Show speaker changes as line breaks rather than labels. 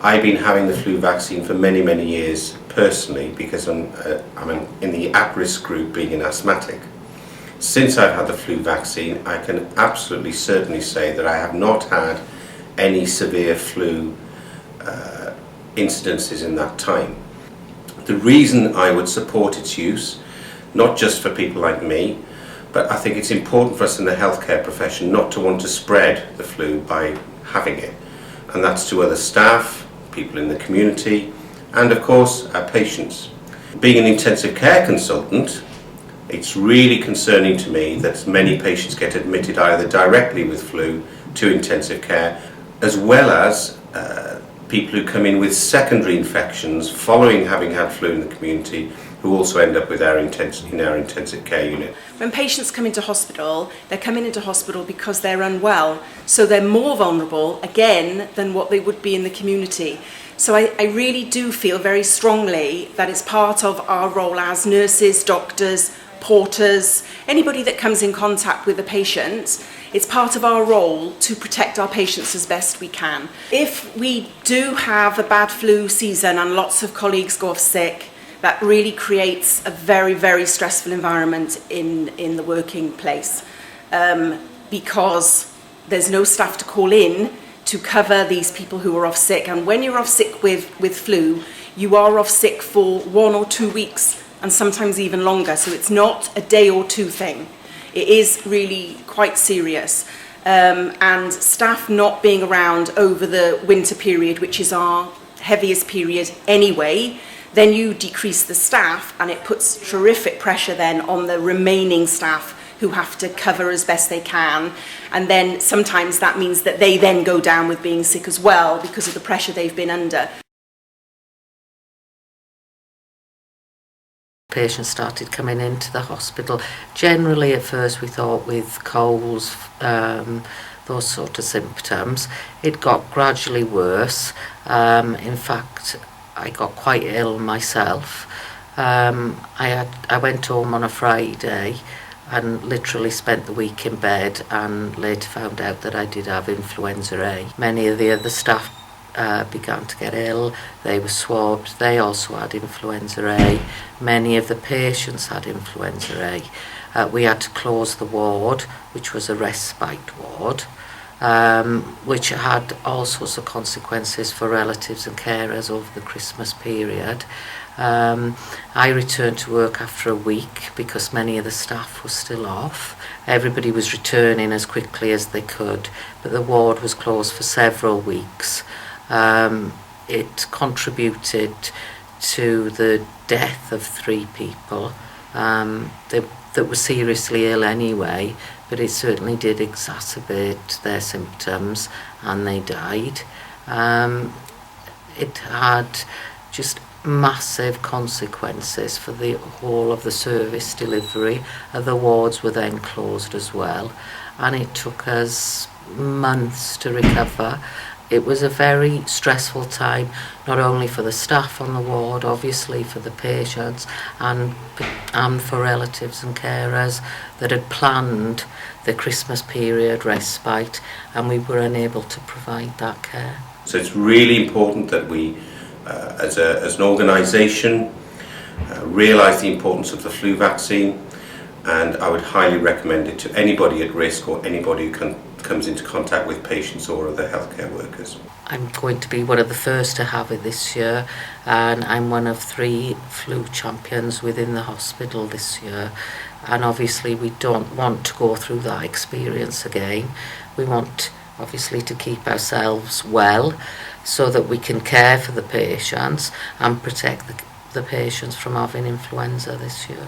I've been having the flu vaccine for many, many years personally because I'm in the at-risk group being an asthmatic. Since I've had the flu vaccine, I can absolutely certainly say that I have not had any severe flu incidences in that time. The reason I would support its use, not just for people like me, but I think it's important for us in the healthcare profession not to want to spread the flu by having it. And that's to other staff, people in the community, and of course our patients. Being an intensive care consultant, it's really concerning to me that many patients get admitted either directly with flu to intensive care, as well as people who come in with secondary infections following having had flu in the community, who also end up with our intensive care unit.
When patients come into hospital, they're coming into hospital because they're unwell, so they're more vulnerable again than what they would be in the community. So I really do feel very strongly that it's part of our role as nurses, doctors, porters, anybody that comes in contact with a patient. It's part of our role to protect our patients as best we can. If we do have a bad flu season and lots of colleagues go off sick, that really creates a very, very stressful environment in the working place because there's no staff to call in to cover these people who are off sick. And when you're off sick with flu, you are off sick for 1 or 2 weeks and sometimes even longer. So it's not a day or two thing. It is really quite serious. And staff not being around over the winter period, which is our heaviest period anyway, then you decrease the staff and it puts terrific pressure then on the remaining staff who have to cover as best they can. And then sometimes that means that they then go down with being sick as well because of the pressure they've been under.
Patients started coming into the hospital. Generally at first we thought with colds, those sort of symptoms. It got gradually worse. In fact, I got quite ill myself. I went home on a Friday and literally spent the week in bed, and later found out that I did have influenza A. Many of the other staff began to get ill. They were swabbed. They also had influenza A. Many of the patients had influenza A. We had to close the ward, which was a respite ward, which had all sorts of consequences for relatives and carers over the Christmas period. I returned to work after a week because many of the staff were still off. Everybody was returning as quickly as they could, but the ward was closed for several weeks. It contributed to the death of 3 people that were seriously ill anyway, but it certainly did exacerbate their symptoms and they died. It had just massive consequences for the whole of the service delivery. The wards were then closed as well, and it took us months to recover. It was a very stressful time, not only for the staff on the ward, obviously for the patients, and for relatives and carers that had planned the Christmas period respite, and we were unable to provide that care.
So it's really important that we, as an organisation, realise the importance of the flu vaccine, and I would highly recommend it to anybody at risk or anybody who comes into contact with patients or other healthcare workers.
I'm going to be one of the first to have it this year, and I'm one of 3 flu champions within the hospital this year, and obviously we don't want to go through that experience again. We want obviously to keep ourselves well so that we can care for the patients and protect the patients from having influenza this year.